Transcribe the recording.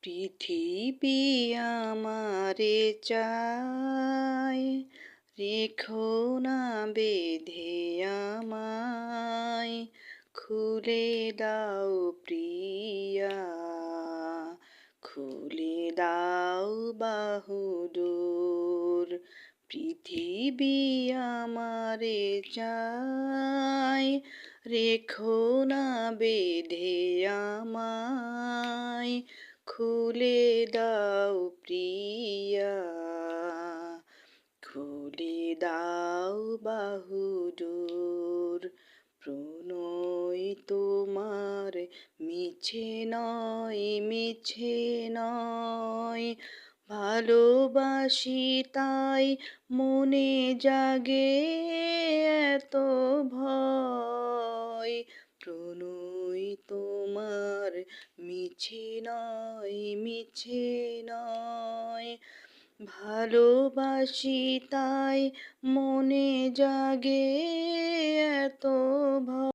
পৃথিবী আমারে চায়, রেখো না বেঁধে আমায়, খুলে দাও প্রিয়া, খুলে দাও বাহুডোর। পৃথিবী আমারে চায়, রেখো না বেঁধে আমায়, খুলে দাও প্রিয়া, খুলে দাও বাহুডোর। প্রণয় তোমার মিছে নয়, মিছে নয়, ভালোবাসি তাই মনে জাগে এত ভয়। প্রণয় তোমার মিছে নয়, মিছে নয়, ভালোবাসি তাই মনে জাগে এত ভয়।